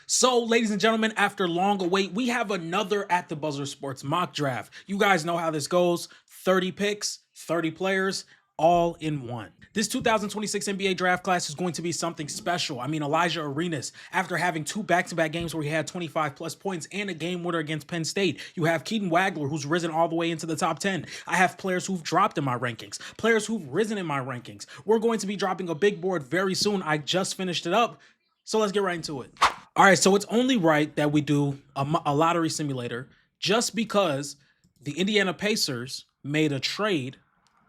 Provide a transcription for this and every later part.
So, ladies and gentlemen, after long await, we have another At the Buzzer Sports mock draft. You guys know how this goes: 30 picks, 30 players, all in one. This 2026 NBA draft class is going to be something special. I mean, Elijah Arenas, after having two back-to-back games where he had 25 plus points and a game winner against Penn State. You have Keaton Wagler, who's risen all the way into the top 10. I have players who've dropped in my rankings, players who've risen in my rankings. We're going to be dropping a big board very soon. I just finished it up, so let's get right into it. All right, so it's only right that we do a lottery simulator just because the Indiana Pacers made a trade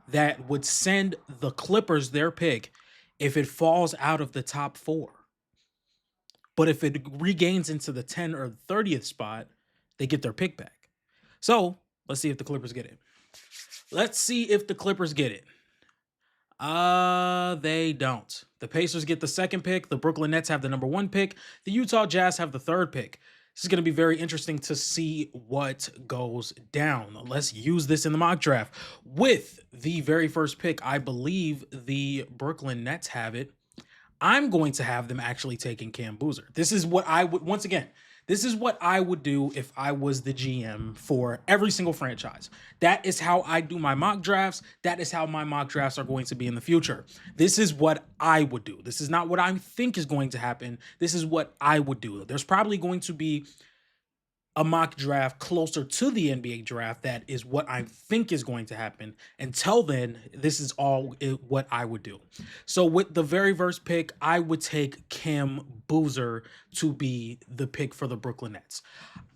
that would send the Clippers their pick if it falls out of the top 4. But if it regains into the 10 or 30th spot, they get their pick back. So let's see if the Clippers get it. Let's see if the Clippers get it. They don't. The Pacers get the second pick. The Brooklyn Nets have the number 1 pick. The Utah Jazz have the 3rd pick. This is going to be very interesting to see what goes down. Let's use this in the mock draft. With the very first pick, I believe the Brooklyn Nets have it. I'm going to have them actually taking Cam Boozer. This is what I would, once again, this is what I would do if I was the GM for every single franchise. That is how I do my mock drafts. That is how my mock drafts are going to be in the future. This is what I would do. This is not what I think is going to happen. This is what I would do. There's probably going to be a mock draft closer to the NBA draft. That is what I think is going to happen. Until then, this is all what I would do. So with the very first pick, I would take Cam Boozer to be the pick for the Brooklyn Nets.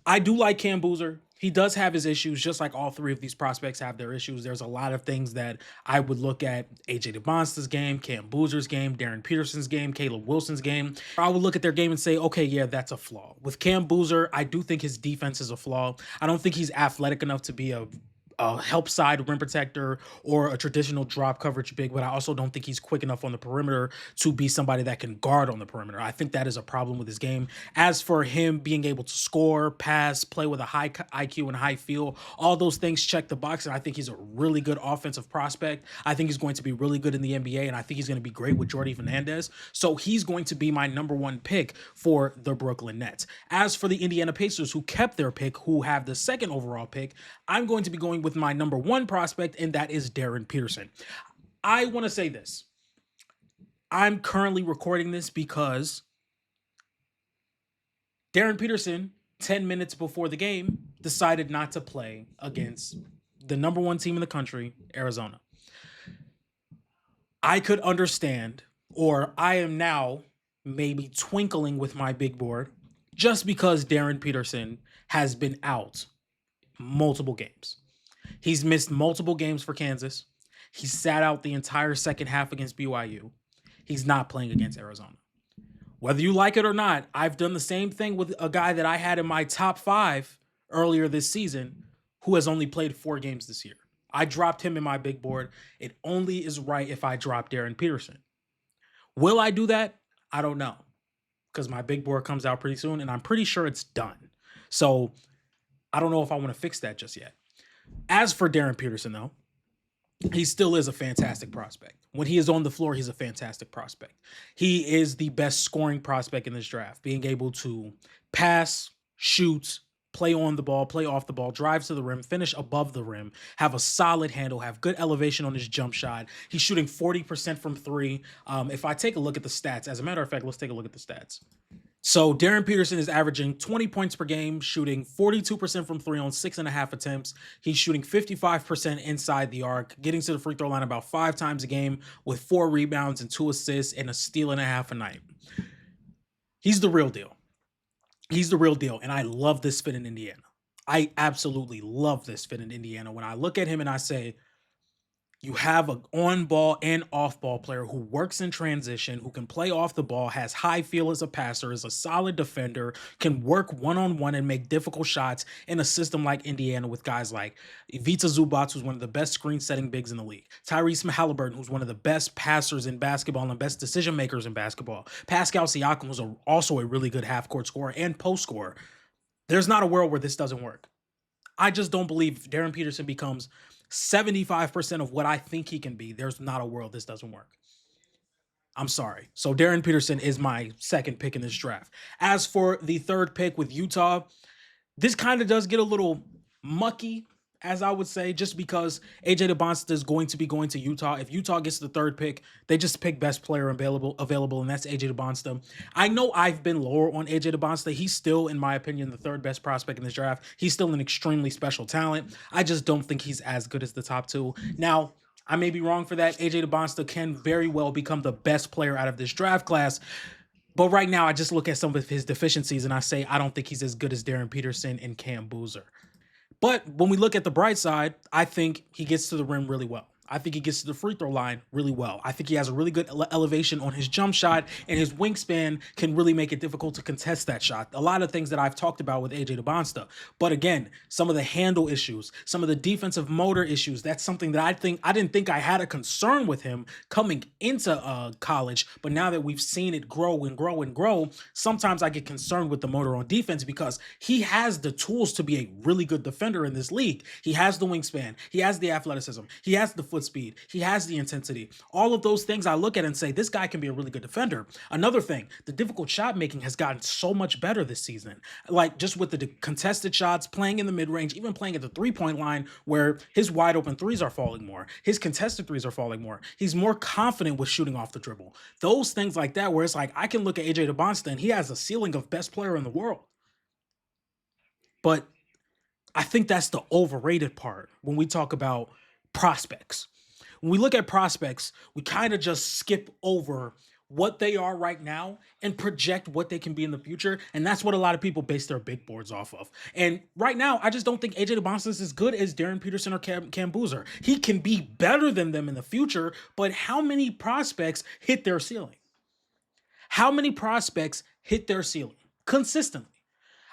I do like Cam Boozer. He does have his issues, just like all three of these prospects have their issues. There's a lot of things that I would look at: AJ DeBonsta's game, Cam Boozer's game, Darren Peterson's game, Caleb Wilson's game. I would look at their game and say, okay, yeah, that's a flaw. With Cam Boozer, I do think his defense is a flaw. I don't think he's athletic enough to be a help side rim protector or a traditional drop coverage big, but I also don't think he's quick enough on the perimeter to be somebody that can guard on the perimeter. I think that is a problem with his game. As for him being able to score, pass, play with a high IQ and high feel, all those things check the box, and I think he's a really good offensive prospect. I think he's going to be really good in the NBA, and I think he's going to be great with Jordi Fernandez. So he's going to be my number 1 pick for the Brooklyn Nets. As for the Indiana Pacers, who kept their pick, who have the 2nd overall pick, I'm going to be going with my number 1 prospect, and that is Darren Peterson. I want to say this. I'm currently recording this because Darren Peterson, 10 minutes before the game, decided not to play against the number 1 team in the country, Arizona. I could understand, or I am now maybe twinkling with my big board, just because Darren Peterson has been out multiple games. He's missed multiple games for Kansas. He sat out the entire second half against BYU. He's not playing against Arizona. Whether you like it or not, I've done the same thing with a guy that I had in my top 5 earlier this season who has only played 4 games this year. I dropped him in my big board. It only is right if I drop Darren Peterson. Will I do that? I don't know, because my big board comes out pretty soon, and I'm pretty sure it's done. So I don't know if I want to fix that just yet. As for Darren Peterson, though, he still is a fantastic prospect. When he is on the floor, he's a fantastic prospect. He is the best scoring prospect in this draft, being able to pass, shoot, play on the ball, play off the ball, drive to the rim, finish above the rim, have a solid handle, have good elevation on his jump shot. He's shooting 40% from 3. If I take a look at the stats, as a matter of fact, let's take a look at the stats. So Darren Peterson is averaging 20 points per game, shooting 42% from 3 on 6.5 attempts. He's shooting 55% inside the arc, getting to the free throw line about 5 times a game with 4 rebounds and 2 assists and a steal and a half a night. He's the real deal. He's the real deal, and I love this fit in Indiana. I absolutely love this fit in Indiana. When I look at him and I say, you have an on-ball and off-ball player who works in transition, who can play off the ball, has high feel as a passer, is a solid defender, can work one-on-one and make difficult shots in a system like Indiana with guys like Ivica Zubac, who's one of the best screen-setting bigs in the league, Tyrese Halliburton, who's one of the best passers in basketball and best decision-makers in basketball, Pascal Siakam, who's also a really good half-court scorer and post scorer. There's not a world where this doesn't work. I just don't believe Darren Peterson becomes 75% of what I think he can be. There's not a world this doesn't work. I'm sorry. So Darren Peterson is my second pick in this draft. As for the third pick with Utah, this kind of does get a little mucky, as I would say, just because AJ DeBonsta is going to be going to Utah. If Utah gets the third pick, they just pick best player available, and that's AJ DeBonsta. I know I've been lower on AJ DeBonsta. He's still, in my opinion, the third best prospect in this draft. He's still an extremely special talent. I just don't think he's as good as the top two. Now, I may be wrong for that. AJ DeBonsta can very well become the best player out of this draft class. But right now, I just look at some of his deficiencies and I say, I don't think he's as good as Darren Peterson and Cam Boozer. But when we look at the bright side, I think he gets to the rim really well. I think he gets to the free throw line really well. I think he has a really good elevation on his jump shot, and his wingspan can really make it difficult to contest that shot. A lot of things that I've talked about with AJ DeBonsta. But again, some of the handle issues, some of the defensive motor issues, that's something that I didn't think I had a concern with him coming into college. But now that we've seen it grow and grow and grow, sometimes I get concerned with the motor on defense because he has the tools to be a really good defender in this league. He has the wingspan. He has the athleticism. He has the foot speed. He has the intensity. All of those things I look at and say, this guy can be a really good defender. Another thing, the difficult shot making has gotten so much better this season. Like just with the contested shots, playing in the mid-range, even playing at the three-point line where his wide open threes are falling more. His contested threes are falling more. He's more confident with shooting off the dribble. Those things like that where it's like, I can look at AJ DeBonsta and he has a ceiling of best player in the world. But I think that's the overrated part when we talk about prospects. When we look at prospects, we kind of just skip over what they are right now and project what they can be in the future. And that's what a lot of people base their big boards off of. And right now, I just don't think AJ DeBonsta is as good as Darren Peterson or Cam Boozer. He can be better than them in the future, but how many prospects hit their ceiling? How many prospects hit their ceiling consistently?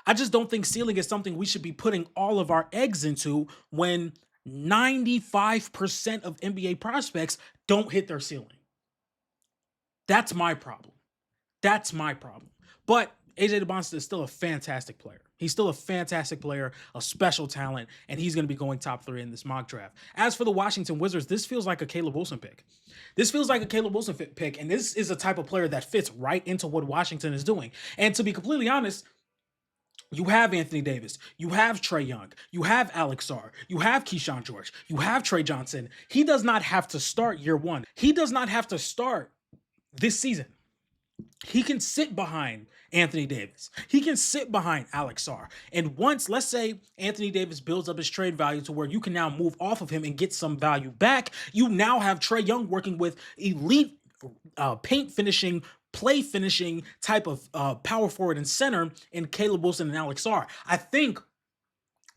I just don't think ceiling is something we should be putting all of our eggs into when 95% of NBA prospects don't hit their ceiling. That's my problem. That's my problem. But AJ DeBonsta is still a fantastic player. He's still a fantastic player, a special talent, and he's going to be going top 3 in this mock draft. As for the Washington Wizards, this feels like a Caleb Wilson pick. This feels like a Caleb Wilson pick, and this is a type of player that fits right into what Washington is doing. And to be completely honest, you have Anthony Davis, you have Trae Young, you have Alex Sarr, you have Keyshawn George, you have Trey Johnson. He does not have to start year one. He does not have to start this season. He can sit behind Anthony Davis. He can sit behind Alex Sarr. And once, let's say, Anthony Davis builds up his trade value to where you can now move off of him and get some value back, you now have Trae Young working with elite paint finishing, play finishing type of power forward and center in Caleb Wilson and Alex Sarr. I think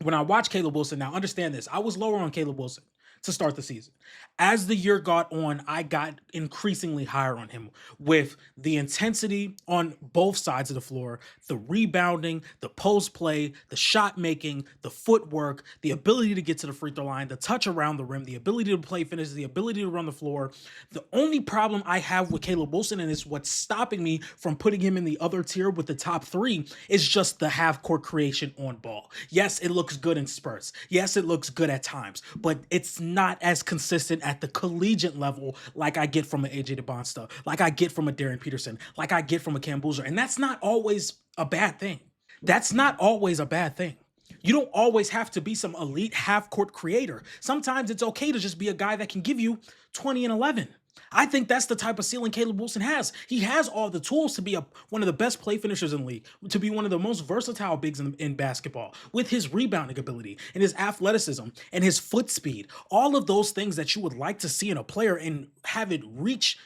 when I watch Caleb Wilson, now understand this, I was lower on Caleb Wilson to start the season. As the year got on, I got increasingly higher on him with the intensity on both sides of the floor, the rebounding, the post play, the shot making, the footwork, the ability to get to the free throw line, the touch around the rim, the ability to play finish, the ability to run the floor. The only problem I have with Caleb Wilson, and it's what's stopping me from putting him in the other tier with the top 3, is just the half-court creation on ball. Yes, it looks good in spurts. Yes, it looks good at times, but it's not as consistent at the collegiate level like I get from an AJ DeBonsta, like I get from a Darren Peterson, like I get from a Cam Boozer. And that's not always a bad thing. That's not always a bad thing. You don't always have to be some elite half-court creator. Sometimes it's okay to just be a guy that can give you 20 and 11. I think that's the type of ceiling Caleb Wilson has. He has all the tools to be one of the best play finishers in the league, to be one of the most versatile bigs in basketball, with his rebounding ability and his athleticism and his foot speed. All of those things that you would like to see in a player and have it reach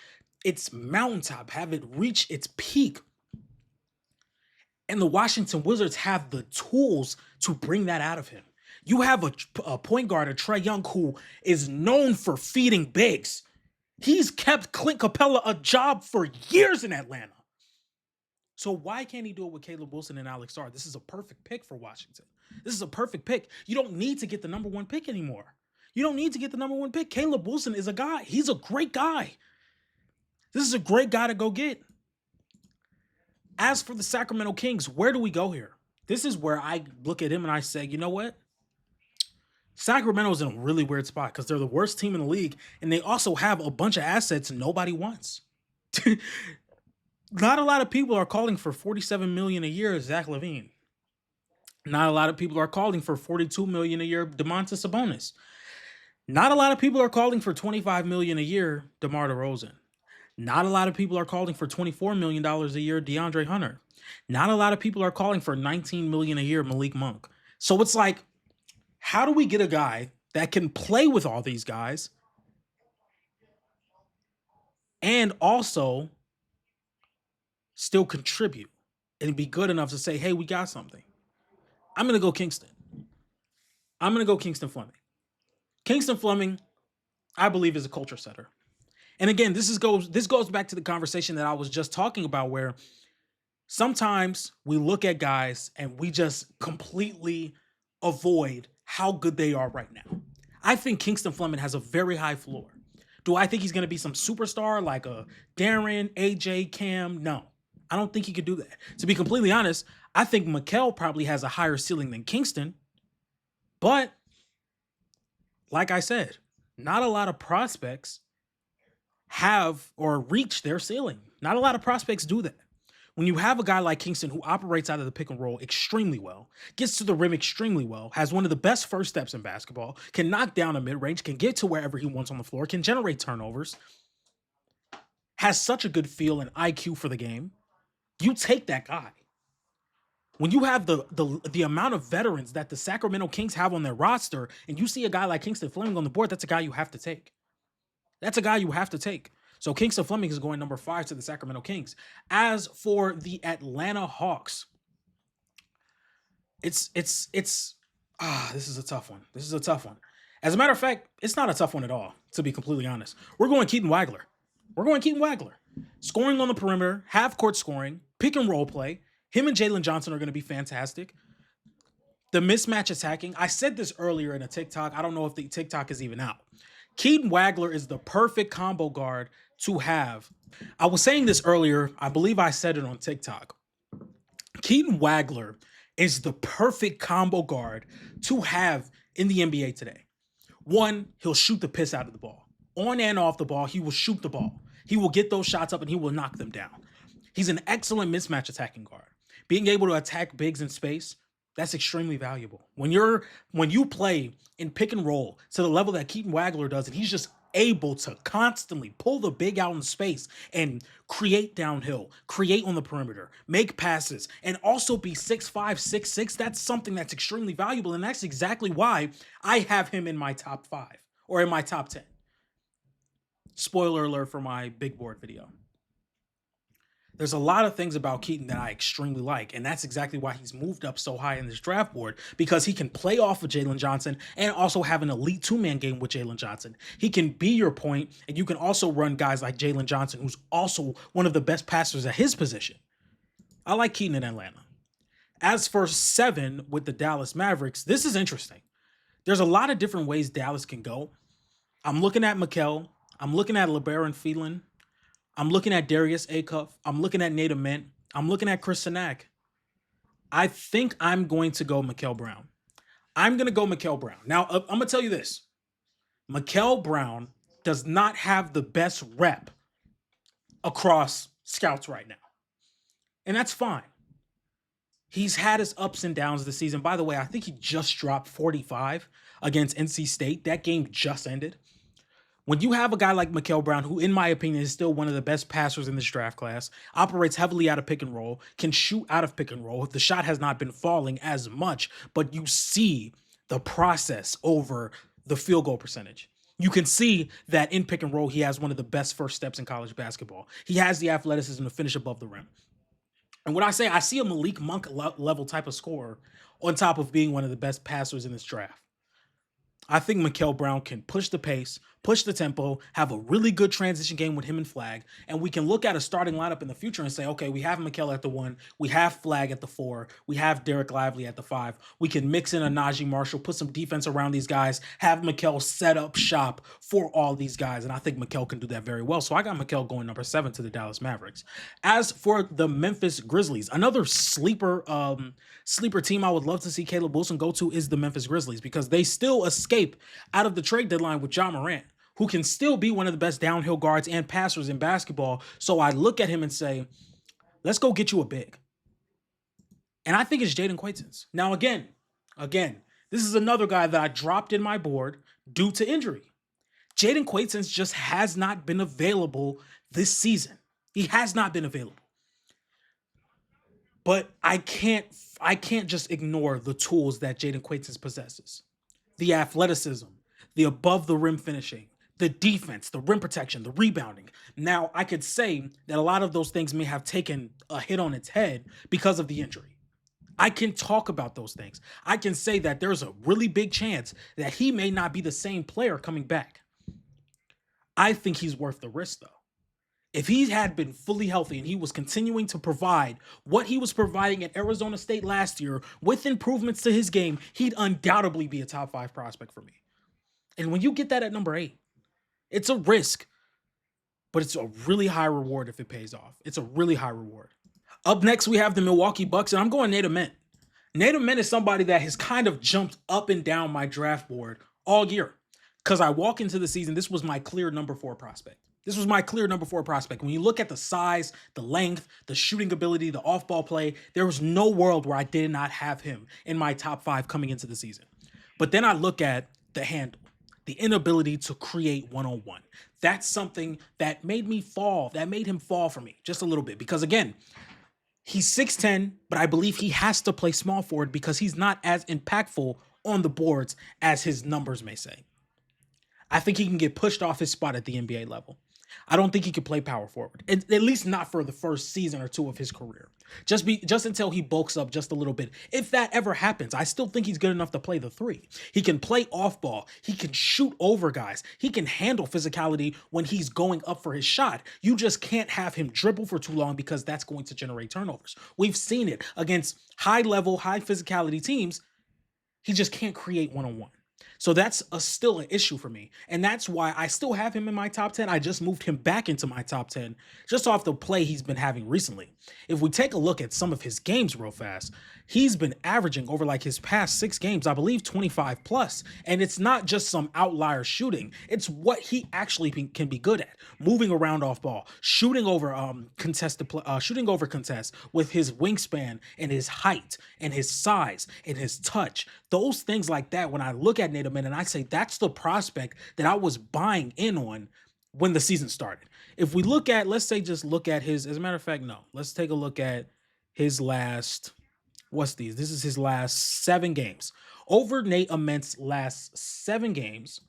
its mountaintop, have it reach its peak. And the Washington Wizards have the tools to bring that out of him. You have a point guard, a Trae Young, who is known for feeding bigs. He's kept Clint Capella a job for years in Atlanta. So why can't he do it with Caleb Wilson and Alex Sarr? This is a perfect pick for Washington. This is a perfect pick. You don't need to get the number 1 pick anymore. You don't need to get the number 1 pick. Caleb Wilson is a guy. He's a great guy. This is a great guy to go get. As for the Sacramento Kings, where do we go here? This is where I look at him and I say, you know what? Sacramento's in a really weird spot because they're the worst team in the league, and they also have a bunch of assets nobody wants. Not a lot of people are calling for $47 million a year Zach LaVine. Not a lot of people are calling for $42 million a year Domantas Sabonis. Not a lot of people are calling for $25 million a year DeMar DeRozan. Not a lot of people are calling for $24 million a year DeAndre Hunter. Not a lot of people are calling for $19 million a year Malik Monk. So it's like, how do we get a guy that can play with all these guys and also still contribute and be good enough to say, hey, we got something? I'm going to go Kingston. I'm going to go Kingston Fleming. Kingston Fleming, I believe, is a culture setter. And again, this goes back to the conversation that I was just talking about, where sometimes we look at guys and we just completely avoid how good they are right now. I think Kingston Fleming has a very high floor. Do I think he's going to be some superstar like a Darren, AJ, Cam? No, I don't think he could do that. To be completely honest, I think Mikal probably has a higher ceiling than Kingston. But like I said, not a lot of prospects have or reach their ceiling. Not a lot of prospects do that. When you have a guy like Kingston who operates out of the pick and roll extremely well, gets to the rim extremely well, has one of the best first steps in basketball, can knock down a mid-range, can get to wherever he wants on the floor, can generate turnovers, has such a good feel and IQ for the game, you take that guy. When you have the amount of veterans that the Sacramento Kings have on their roster, and you see a guy like Kingston Fleming on the board, that's a guy you have to take. That's a guy you have to take. So Kingston Fleming is going number 5 to the Sacramento Kings. As for the Atlanta Hawks, this is a tough one. This is a tough one. As a matter of fact, it's not a tough one at all, to be completely honest. We're going Keaton Wagler. Scoring on the perimeter, half-court scoring, pick and roll play. Him and Jalen Johnson are going to be fantastic. The mismatch attacking. I said this earlier in a TikTok. I don't know if the TikTok is even out. Keaton Wagler is the perfect combo guard to have. I was saying this earlier. I believe I said it on TikTok. Keaton Wagler is the perfect combo guard to have in the NBA today. One, he'll shoot the piss out of the ball. On and off the ball, he will shoot the ball. He will get those shots up and he will knock them down. He's an excellent mismatch attacking guard. Being able to attack bigs in space, that's extremely valuable. When you play in pick and roll to the level that Keaton Wagler does, and he's just able to constantly pull the big out in space and create downhill, create on the perimeter, make passes, and also be 6'5", 6'6", that's something that's extremely valuable, and that's exactly why I have him in my top 5 or in my top 10. Spoiler alert for my big board video. There's a lot of things about Keaton that I extremely like, and that's exactly why he's moved up so high in this draft board, because he can play off of Jalen Johnson and also have an elite two-man game with Jalen Johnson. He can be your point, and you can also run guys like Jalen Johnson, who's also one of the best passers at his position. I like Keaton in Atlanta. As for 7 with the Dallas Mavericks, this is interesting. There's a lot of different ways Dallas can go. I'm looking at Mikal. I'm looking at LeBaron Phelan. I'm looking at Darius Acuff. I'm looking at Nate Ament. I'm looking at Chris Sinak. I think I'm going to go Mikal Brown. Now, I'm going to tell you this. Mikal Brown does not have the best rep across scouts right now. And that's fine. He's had his ups and downs this season. By the way, I think he just dropped 45 against NC State. That game just ended. When you have a guy like Mikal Brown, who in my opinion is still one of the best passers in this draft class, operates heavily out of pick and roll, can shoot out of pick and roll, the shot has not been falling as much, but you see the process over the field goal percentage. You can see that in pick and roll, he has one of the best first steps in college basketball. He has the athleticism to finish above the rim. And when I say I see a Malik Monk level type of scorer on top of being one of the best passers in this draft. I think Mikal Brown can push the pace, push the tempo, have a really good transition game with him and Flag, and we can look at a starting lineup in the future and say, okay, we have Mikal at the 1, we have Flag at the 4, we have Derek Lively at the 5. We can mix in a Najee Marshall, put some defense around these guys, have Mikal set up shop for all these guys, and I think Mikal can do that very well. So I got Mikal going number 7 to the Dallas Mavericks. As for the Memphis Grizzlies, another sleeper team I would love to see Caleb Wilson go to is the Memphis Grizzlies, because they still escape out of the trade deadline with Ja Morant. who can still be one of the best downhill guards and passers in basketball. So I look at him and say, let's go get you a big. And I think it's Jaden Quaitons. Now, again, this is another guy that I dropped in my board due to injury. Jaden Quaitons just has not been available this season. He has not been available. But I can't just ignore the tools that Jaden Quaitons possesses. The athleticism, the above the rim finishing, the defense, the rim protection, the rebounding. Now, I could say that a lot of those things may have taken a hit on its head because of the injury. I can talk about those things. I can say that there's a really big chance that he may not be the same player coming back. I think he's worth the risk, though. If he had been fully healthy and he was continuing to provide what he was providing at Arizona State last year with improvements to his game, he'd undoubtedly be a top 5 prospect for me. And when you get that at number 8, it's a risk, but it's a really high reward if it pays off. It's a really high reward. Up next, we have the Milwaukee Bucks, and I'm going Nate Ament. Nate Ament is somebody that has kind of jumped up and down my draft board all year because I walk into the season, this was my clear number 4 prospect. When you look at the size, the length, the shooting ability, the off-ball play, there was no world where I did not have him in my top 5 coming into the season. But then I look at the handle, the inability to create one-on-one. That's something that made him fall for me just a little bit because, again, he's 6'10", but I believe he has to play small forward because he's not as impactful on the boards as his numbers may say. I think he can get pushed off his spot at the NBA level. I don't think he can play power forward, at least not for the first season or 2 of his career. Just until he bulks up just a little bit. If that ever happens, I still think he's good enough to play the 3. He can play off ball. He can shoot over guys. He can handle physicality when he's going up for his shot. You just can't have him dribble for too long because that's going to generate turnovers. We've seen it against high-level, high physicality teams. He just can't create one-on-one. So that's still an issue for me. And that's why I still have him in my top 10. I just moved him back into my top 10 just off the play he's been having recently. If we take a look at some of his games real fast, he's been averaging over like his past 6 games, I believe 25 plus. And it's not just some outlier shooting. It's what he actually can be good at. Moving around off ball, shooting over contests with his wingspan and his height and his size and his touch. Those things like that, when I look at Nate Ament and I say that's the prospect that I was buying in on when the season started. If we look at, let's look at his, as a matter of fact, no, let's take a look at his last, this is his last 7 games. Over Nate Ament's last 7 games,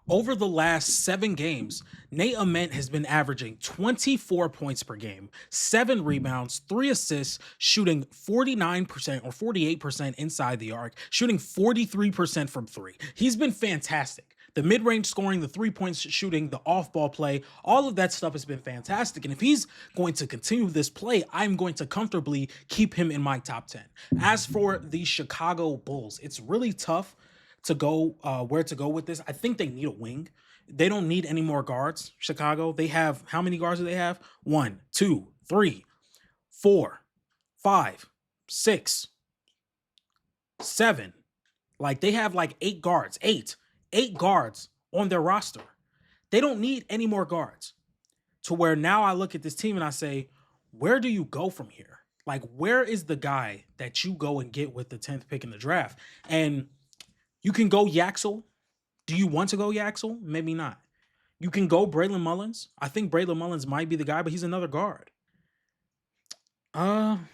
over the last 7 games, Nate Ament has been averaging 24 points per game, 7 rebounds, 3 assists, shooting 49% or 48% inside the arc, shooting 43% from 3. He's been fantastic. The mid-range scoring, the 3-point shooting, the off-ball play, all of that stuff has been fantastic. And if he's going to continue this play, I'm going to comfortably keep him in my top 10. As for the Chicago Bulls, it's really tough to go where to go with this. I think they need a wing. They don't need any more guards. Chicago, they have, how many guards do they have? 1, 2, 3, 4, 5, 6, 7. Like they have like 8 guards, 8 guards on their roster. They don't need any more guards. To where now I look at this team and I say, where do you go from here? Like, where is the guy that you go and get with the 10th pick in the draft? And you can go Yaxel. Do you want to go Yaxel? Maybe not. You can go Braylon Mullins. I think Braylon Mullins might be the guy, but he's another guard. I'm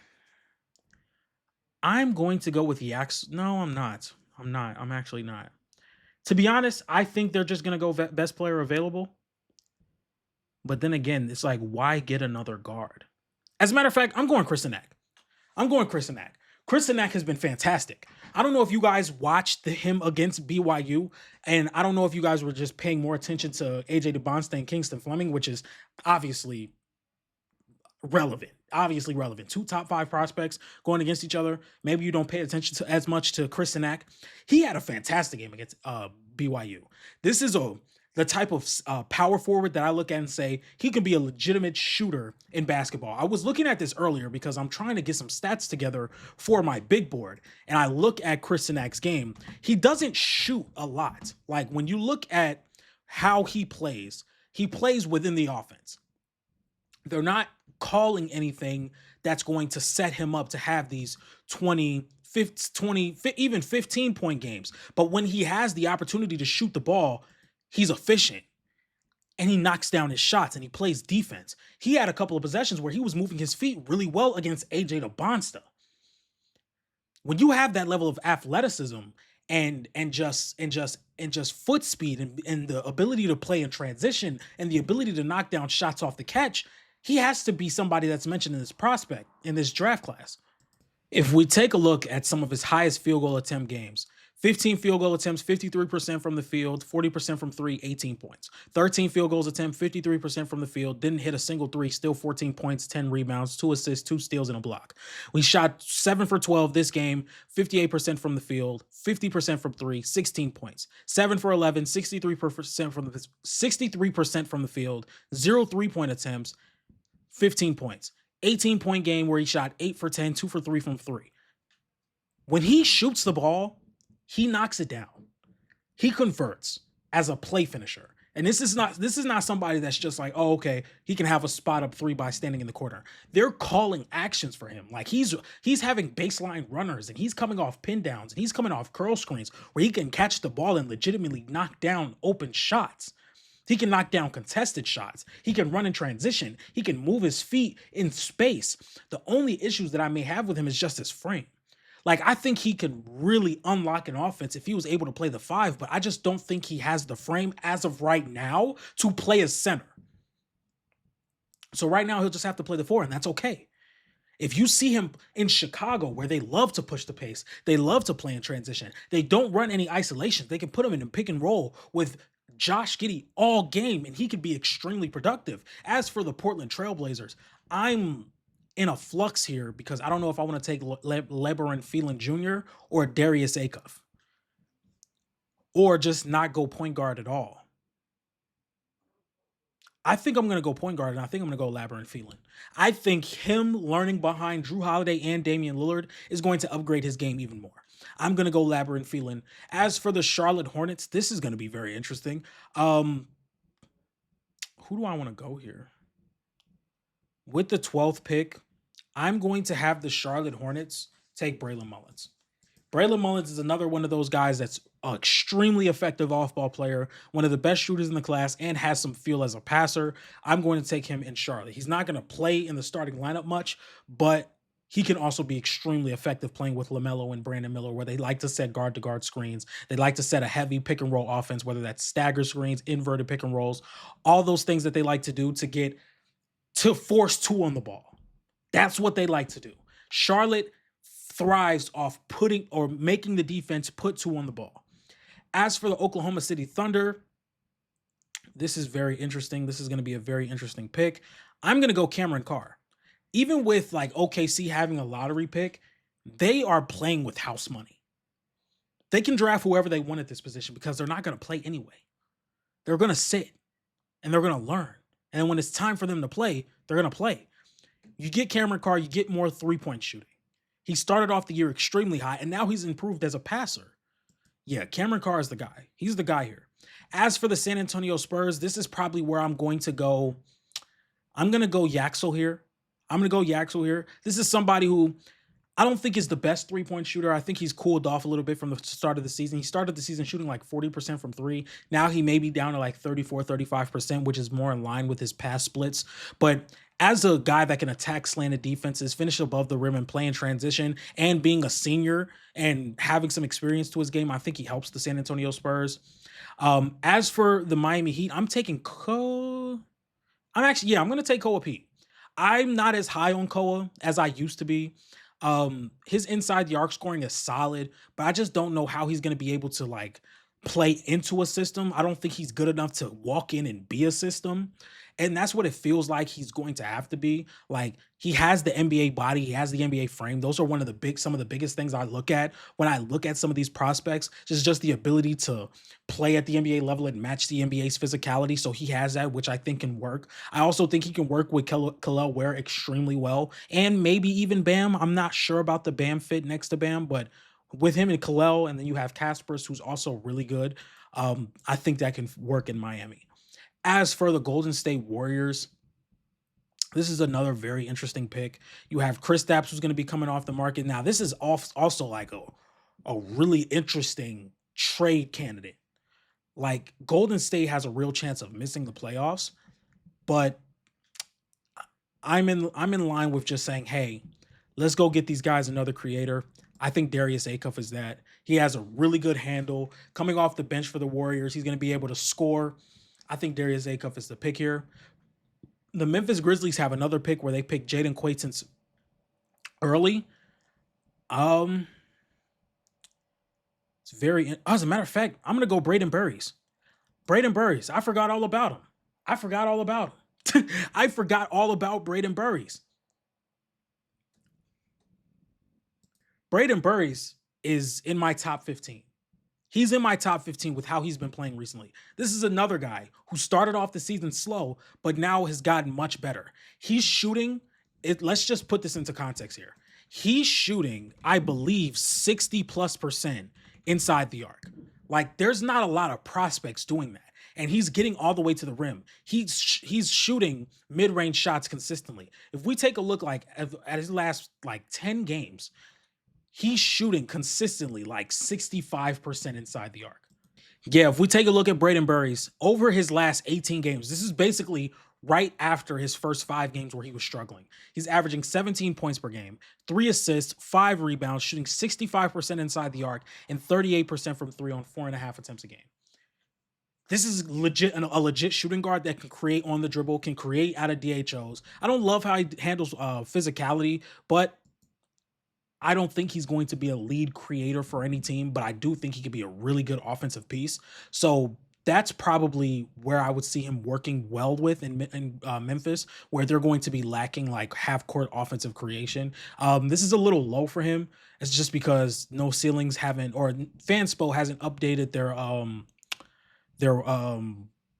going to go with Yaxel. No, I'm not. I'm actually not. To be honest, I think they're just going to go best player available. But then again, it's like, why get another guard? As a matter of fact, I'm going Chris Sinak. Chris Sinak has been fantastic. I don't know if you guys watched him against BYU, and I don't know if you guys were just paying more attention to AJ DeBonste and Kingston Fleming, which is obviously relevant. 2 top 5 prospects going against each other. Maybe you don't pay attention to as much to Chris Sinak. He had a fantastic game against BYU. This is the type of power forward that I look at and say he can be a legitimate shooter in basketball. I was looking at this earlier because I'm trying to get some stats together for my big board, and I look at Chris Sinak's game. He doesn't shoot a lot. Like when you look at how he plays within the offense. They're not calling anything that's going to set him up to have these 20, 50, 20, even 15-point games. But when he has the opportunity to shoot the ball, he's efficient and he knocks down his shots and he plays defense. He had a couple of possessions where he was moving his feet really well against AJ DeBonsta. When you have that level of athleticism and just foot speed and the ability to play in transition and the ability to knock down shots off the catch, he has to be somebody that's mentioned in this prospect, in this draft class. If we take a look at some of his highest field goal attempt games, 15 field goal attempts, 53% from the field, 40% from three, 18 points. 13 field goals attempt, 53% from the field, didn't hit a single three, still 14 points, 10 rebounds, 2 assists, 2 steals, and a block. We shot 7 for 12 this game, 58% from the field, 50% from three, 16 points. 7 for 11, 63% from the field, 0 3-point attempts, 15 points. 18-point game where he shot 8 for 10, 2 for 3 from three. When he shoots the ball, he knocks it down. He converts as a play finisher. And this is not somebody that's just like, oh, okay, he can have a spot up three by standing in the corner. They're calling actions for him. Like he's having baseline runners and he's coming off pin downs and he's coming off curl screens where he can catch the ball and legitimately knock down open shots. He can knock down contested shots. He can run in transition. He can move his feet in space. The only issues that I may have with him is just his frame. Like, I think he could really unlock an offense if he was able to play the 5, but I just don't think he has the frame as of right now to play as center. So right now he'll just have to play the 4, and that's okay. If you see him in Chicago, where they love to push the pace, they love to play in transition, they don't run any isolation, they can put him in a pick and roll with Josh Giddey all game, and he could be extremely productive. As for the Portland Trailblazers, I'm in a flux here because I don't know if I want to take Lebaron Phelan Jr. or Darius Acuff, or just not go point guard at all. I think I'm going to go point guard, and I think I'm going to go Labyrinth Phelan. I think him learning behind Drew Holiday and Damian Lillard is going to upgrade his game even more. I'm going to go Labyrinth Phelan. As for the Charlotte Hornets, this is going to be very interesting. Who do I want to go here? With the 12th pick, I'm going to have the Charlotte Hornets take Braylon Mullins. Braylon Mullins is another one of those guys that's an extremely effective off-ball player, one of the best shooters in the class, and has some feel as a passer. I'm going to take him in Charlotte. He's not going to play in the starting lineup much, but he can also be extremely effective playing with LaMelo and Brandon Miller, where they like to set guard-to-guard screens. They like to set a heavy pick-and-roll offense, whether that's stagger screens, inverted pick-and-rolls, all those things that they like to do to force 2 on the ball. That's what they like to do. Charlotte thrives off putting or making the defense put 2 on the ball. As for the Oklahoma City Thunder, this is very interesting. This is going to be a very interesting pick. I'm going to go Cameron Carr. Even with like OKC having a lottery pick, they are playing with house money. They can draft whoever they want at this position because they're not going to play anyway. They're going to sit and they're going to learn. And then when it's time for them to play, they're going to play. You get Cameron Carr, you get more 3-point shooting. He started off the year extremely high, and now he's improved as a passer. Yeah, Cameron Carr is the guy. He's the guy here. As for the San Antonio Spurs, this is probably where I'm going to go. I'm going to go Yaxel here. This is somebody who I don't think is the best 3-point shooter. I think he's cooled off a little bit from the start of the season. He started the season shooting like 40% from 3. Now he may be down to like 34, 35%, which is more in line with his past splits. But as a guy that can attack slanted defenses, finish above the rim and play in transition, and being a senior and having some experience to his game, I think he helps the San Antonio Spurs. As for the Miami Heat, I'm taking I'm going to take Koa Pete. I'm not as high on Koa as I used to be. His inside the arc scoring is solid, but I just don't know how he's going to be able to like play into a system. I don't think he's good enough to walk in and be a system. And that's what it feels like he's going to have to be. Like, he has the NBA body, he has the NBA frame. Those are some of the biggest things I look at when I look at some of these prospects. Just the ability to play at the NBA level and match the NBA's physicality. So he has that, which I think can work. I also think he can work with Kel'el Ware extremely well, and maybe even Bam. I'm not sure about the Bam fit next to Bam, but with him and Kalel, and then you have Kaspers, who's also really good. I think that can work in Miami. As for the Golden State Warriors, this is another very interesting pick. You have Kristaps, who's going to be coming off the market. Now, this is also like a really interesting trade candidate. Like, Golden State has a real chance of missing the playoffs, but I'm in line with just saying, hey, let's go get these guys another creator. I think Darius Acuff is that. He has a really good handle coming off the bench for the Warriors. He's going to be able to score. I think Darius Acuff is the pick here. The Memphis Grizzlies have another pick where they pick Jaden Quaitance early. It's very. As a matter of fact, I'm gonna go Braden Burries. Braden Burries. I forgot all about him. I forgot all about him. I forgot all about Braden Burries. Braden Burries is in my top 15. He's in my top 15 with how he's been playing recently. This is another guy who started off the season slow, but now has gotten much better. He's shooting it. Let's just put this into context here. He's shooting, I believe, 60+% inside the arc. Like, there's not a lot of prospects doing that. And he's getting all the way to the rim. He's shooting mid-range shots consistently. If we take a look like at his last like 10 games, he's shooting consistently like 65% inside the arc. Yeah, if we take a look at Braden Burries over his last 18 games, this is basically right after his first 5 games where he was struggling. He's averaging 17 points per game, 3 assists, 5 rebounds, shooting 65% inside the arc, and 38% from 3 on 4.5 attempts a game. This is a legit shooting guard that can create on the dribble, can create out of DHOs. I don't love how he handles physicality, but I don't think he's going to be a lead creator for any team, but I do think he could be a really good offensive piece. So that's probably where I would see him working well with in Memphis, where they're going to be lacking like half-court offensive creation. This is a little low for him. It's just because No Ceilings haven't, or Fanspo hasn't updated their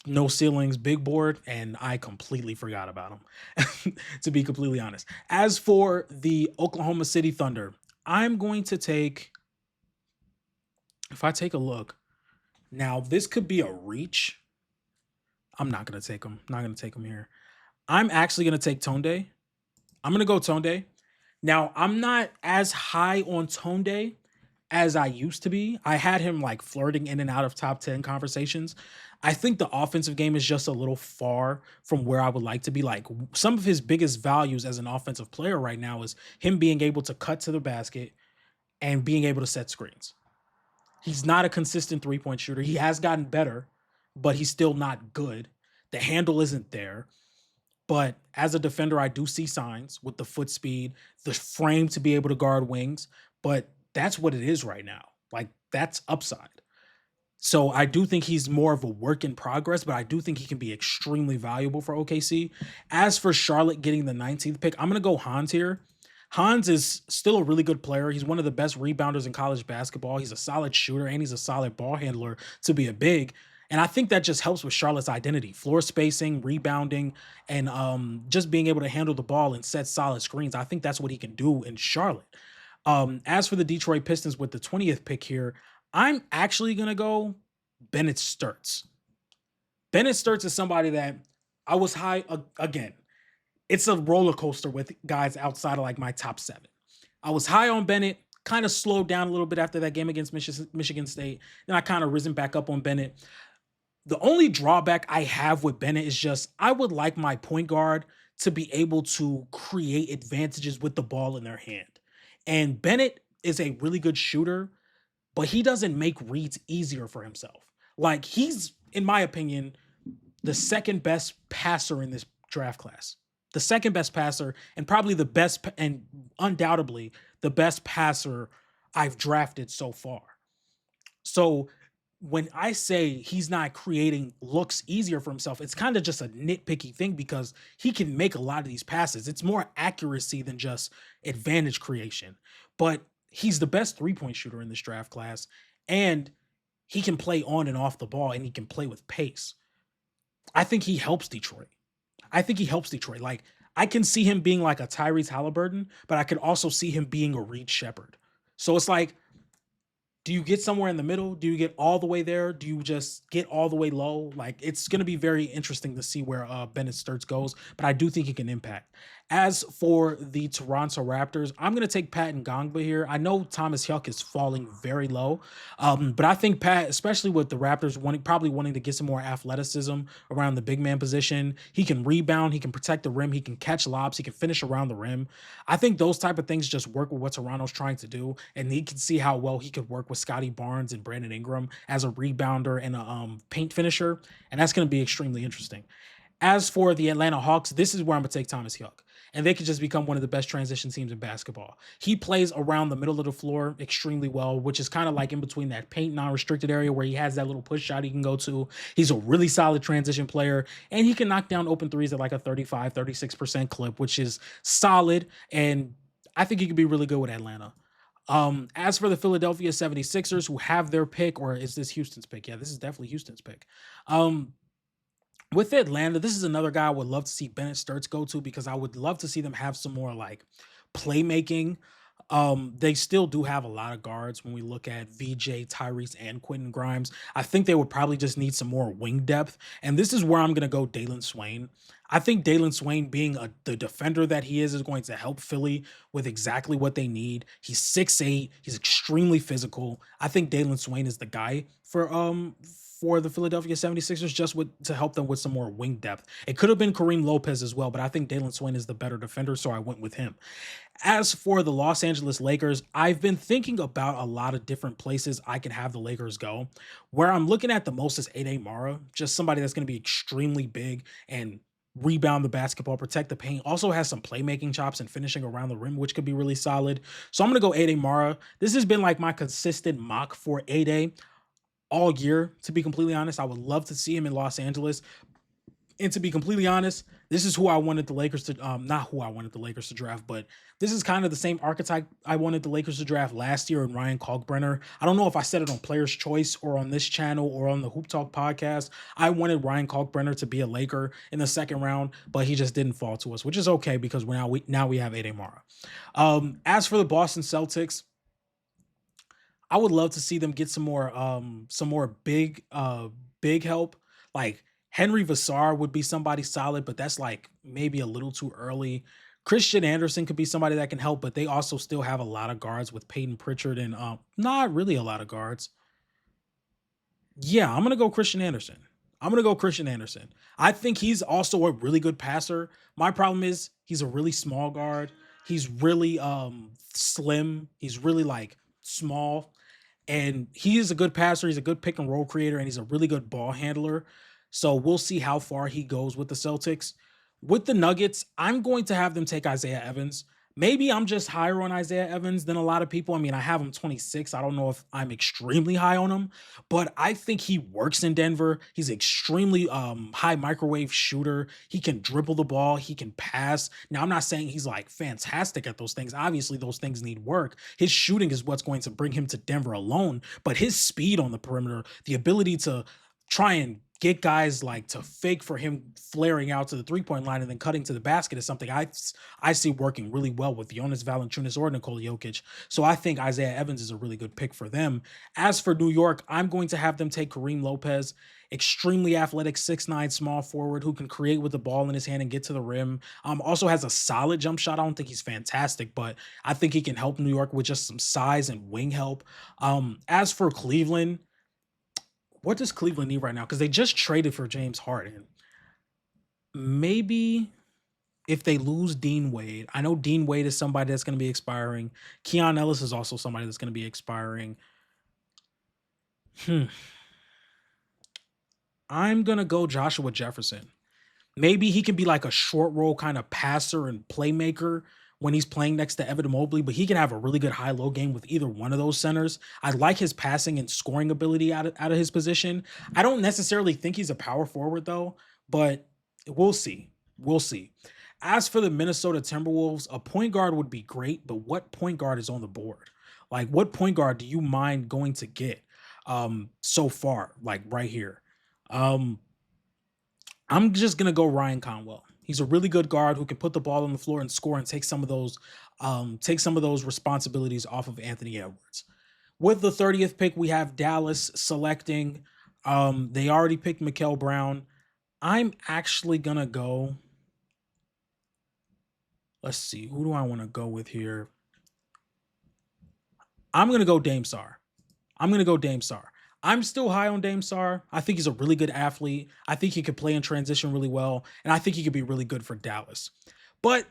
No Ceilings big board, and I completely forgot about him, to be completely honest. As for the Oklahoma City Thunder, I'm going to take, if I take a look, now this could be a reach. I'm not going to take him. Not going to take him here. I'm actually going to take Tonde. I'm going to go Tonde. Now, I'm not as high on Tonde as I used to be. I had him like flirting in and out of top 10 conversations. I think the offensive game is just a little far from where I would like to be. Like, some of his biggest values as an offensive player right now is him being able to cut to the basket and being able to set screens. He's not a consistent 3-point shooter. He has gotten better, but he's still not good. The handle isn't there. But as a defender, I do see signs with the foot speed, the frame to be able to guard wings. But that's what it is right now. Like, that's upside. So I do think he's more of a work in progress, but I do think he can be extremely valuable for OKC. As for Charlotte getting the 19th pick, I'm going to go Hans here. Hans is still a really good player. He's one of the best rebounders in college basketball. He's a solid shooter, and he's a solid ball handler to be a big. And I think that just helps with Charlotte's identity. Floor spacing, rebounding, and just being able to handle the ball and set solid screens. I think that's what he can do in Charlotte. As for the Detroit Pistons with the 20th pick here, I'm actually going to go Bennett Sturts. Bennett Sturts is somebody that I was high, again, it's a roller coaster with guys outside of like my top 7. I was high on Bennett, kind of slowed down a little bit after that game against Michigan State. Then I kind of risen back up on Bennett. The only drawback I have with Bennett is just I would like my point guard to be able to create advantages with the ball in their hand. And Bennett is a really good shooter, but he doesn't make reads easier for himself. Like, he's, in my opinion, the second best passer in this draft class. The second best passer, and probably the best, and undoubtedly the best passer I've drafted so far. So when I say he's not creating looks easier for himself, it's kind of just a nitpicky thing because he can make a lot of these passes. It's more accuracy than just advantage creation. But he's the best 3-point shooter in this draft class, and he can play on and off the ball, and he can play with pace. I think he helps Detroit. Like, I can see him being like a Tyrese Halliburton, but I could also see him being a Reed Shepherd. So it's like, Do you get somewhere in the middle? Do you get all the way there? Do you just get all the way low? Like, it's going to be very interesting to see where Bennett Sturts goes, but I do think he can impact. As for the Toronto Raptors, I'm going to take Pat Ngangba here. I know Thomas Huck is falling very low, but I think Pat, especially with the Raptors probably wanting to get some more athleticism around the big man position, he can rebound, he can protect the rim, he can catch lobs, he can finish around the rim. I think those type of things just work with what Toronto's trying to do, and he can see how well he could work with Scotty Barnes and Brandon Ingram as a rebounder and a paint finisher, and that's going to be extremely interesting. As for the Atlanta Hawks, this is where I'm going to take Thomas Huck. And they could just become one of the best transition teams in basketball. He plays around the middle of the floor extremely well, which is kind of like in between that paint non-restricted area where he has that little push shot he can go to. He's a really solid transition player, and he can knock down open threes at like a 35, 36% clip, which is solid. And I think he could be really good with Atlanta. As for the Philadelphia 76ers, who have their pick, or is this Houston's pick? Yeah, this is definitely Houston's pick. With Atlanta, this is another guy I would love to see Bennett Sturts go to because I would love to see them have some more like playmaking. They still do have a lot of guards when we look at VJ, Tyrese, and Quentin Grimes. I think they would probably just need some more wing depth. And this is where I'm going to go Dalen Swain. I think Dalen Swain, being the defender that he is going to help Philly with exactly what they need. He's 6'8". He's extremely physical. I think Dalen Swain is the guy for the Philadelphia 76ers to help them with some more wing depth. It could have been Kareem Lopez as well, but I think Dalen Swain is the better defender, so I went with him. As for the Los Angeles Lakers, I've been thinking about a lot of different places I can have the Lakers go. Where I'm looking at the most is Ade Mara, just somebody that's going to be extremely big and rebound the basketball, protect the paint, also has some playmaking chops and finishing around the rim, which could be really solid. So I'm going to go Ade Mara. This has been like my consistent mock for Ade all year, to be completely honest. I would love to see him in Los Angeles. And to be completely honest, this is who I wanted the Lakers to, not who I wanted the Lakers to draft, but this is kind of the same archetype I wanted the Lakers to draft last year in Ryan Kalkbrenner. I don't know if I said it on Player's Choice or on this channel or on the Hoop Talk podcast. I wanted Ryan Kalkbrenner to be a Laker in the second round, but he just didn't fall to us, which is okay because now we have Ade Mara. As for the Boston Celtics, I would love to see them get some more big help. Like Henry Vassar would be somebody solid, but that's like maybe a little too early. Christian Anderson could be somebody that can help, but they also still have a lot of guards with Peyton Pritchard and not really a lot of guards. Yeah, I'm gonna go Christian Anderson. I think he's also a really good passer. My problem is he's a really small guard. He's really slim. He's really like small. And he is a good passer. He's a good pick and roll creator, and he's a really good ball handler. So we'll see how far he goes with the Celtics. With the Nuggets, I'm going to have them take Isaiah Evans. Maybe I'm just higher on Isaiah Evans than a lot of people. I mean, I have him 26. I don't know if I'm extremely high on him, but I think he works in Denver. He's extremely high microwave shooter. He can dribble the ball. He can pass. Now, I'm not saying he's like fantastic at those things. Obviously, those things need work. His shooting is what's going to bring him to Denver alone, but his speed on the perimeter, the ability to try and get guys like to fake for him flaring out to the three-point line and then cutting to the basket is something I see working really well with Jonas Valanciunas or Nikola Jokic. So I think Isaiah Evans is a really good pick for them. As for New York, I'm going to have them take Kareem Lopez, extremely athletic 6'9" small forward who can create with the ball in his hand and get to the rim. Also has a solid jump shot. I don't think he's fantastic, but I think he can help New York with just some size and wing help. As for Cleveland, what does Cleveland need right now? Because they just traded for James Harden. Maybe if they lose Dean Wade, I know Dean Wade is somebody that's going to be expiring. Keon Ellis is also somebody that's going to be expiring. I'm going to go Joshua Jefferson. Maybe he can be like a short roll kind of passer and playmaker when he's playing next to Evan Mobley, but he can have a really good high-low game with either one of those centers. I like his passing and scoring ability out of his position. I don't necessarily think he's a power forward, though, but we'll see. We'll see. As for the Minnesota Timberwolves, a point guard would be great, but what point guard is on the board? Like, what point guard do you mind going to get so far, like right here? I'm just going to go Ryan Conwell. He's a really good guard who can put the ball on the floor and score and take some of those responsibilities off of Anthony Edwards. With the 30th pick, we have Dallas selecting. They already picked Mikael Brown. I'm actually going to go. Let's see. Who do I want to go with here? I'm going to go Dame Sar. I'm still high on Dame Sar. I think he's a really good athlete. I think he could play in transition really well. And I think he could be really good for Dallas. But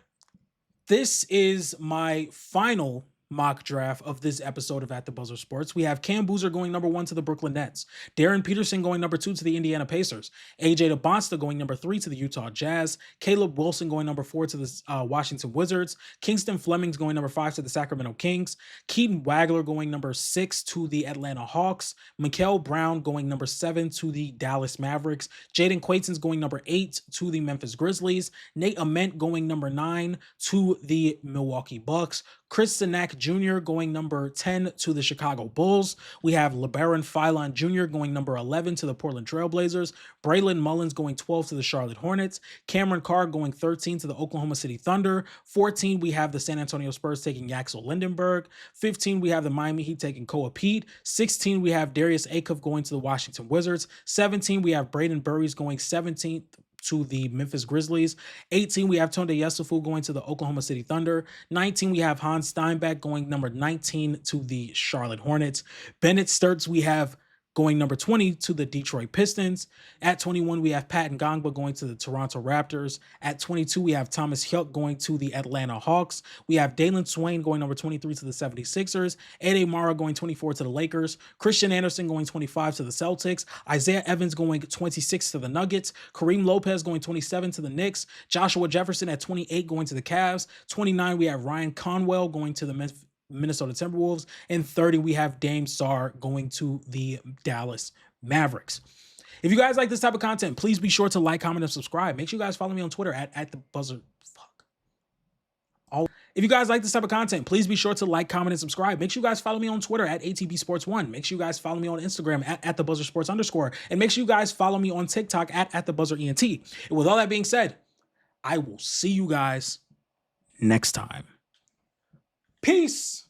this is my final mock draft of this episode of At the Buzzer Sports. We have Cam Boozer going number 1 to the Brooklyn Nets, Darren Peterson going number 2 to the Indiana Pacers, AJ DeBonsta going number 3 to the Utah Jazz, Caleb Wilson going number 4 to the Washington Wizards, Kingston Fleming's going number 5 to the Sacramento Kings, Keaton Wagler going number 6 to the Atlanta Hawks, Mikael Brown going number 7 to the Dallas Mavericks, Jaden Quayton's going number 8 to the Memphis Grizzlies, Nate Ament going number 9 to the Milwaukee Bucks, Chris Sinak Jr. going number 10 to the Chicago Bulls. We have LeBaron Philon Jr. going number 11 to the Portland Trailblazers. Braylon Mullins going 12 to the Charlotte Hornets. Cameron Carr going 13 to the Oklahoma City Thunder. 14, we have the San Antonio Spurs taking Yaxel Lindenberg. 15, we have the Miami Heat taking Koa Pete. 16, we have Darius Acuff going to the Washington Wizards. 17, we have Braden Burries going 17th to the Memphis Grizzlies. 18, we have Tonde Yesufu going to the Oklahoma City Thunder. 19, we have Hans Steinbeck going number 19 to the Charlotte Hornets. Bennett Sturts, we have going number 20 to the Detroit Pistons. At 21, we have Pat Ngangba going to the Toronto Raptors. At 22, we have Thomas Hyuk going to the Atlanta Hawks. We have Dalen Swain going number 23 to the 76ers. Ede Mara going 24 to the Lakers. Christian Anderson going 25 to the Celtics. Isaiah Evans going 26 to the Nuggets. Kareem Lopez going 27 to the Knicks. Joshua Jefferson at 28 going to the Cavs. 29, we have Ryan Conwell going to the Minnesota Timberwolves, and 30, we have Dame Sar going to the Dallas Mavericks. If you guys like this type of content, please be sure to like, comment, and subscribe. Make sure you guys follow me on Twitter at the buzzer. If you guys like this type of content, please be sure to like, comment, and subscribe. Make sure you guys follow me on Twitter at ATB Sports 1. Make sure you guys follow me on Instagram at the buzzer sports _ and make sure you guys follow me on TikTok at the buzzer ENT. And with all that being said, I will see you guys next time. Peace.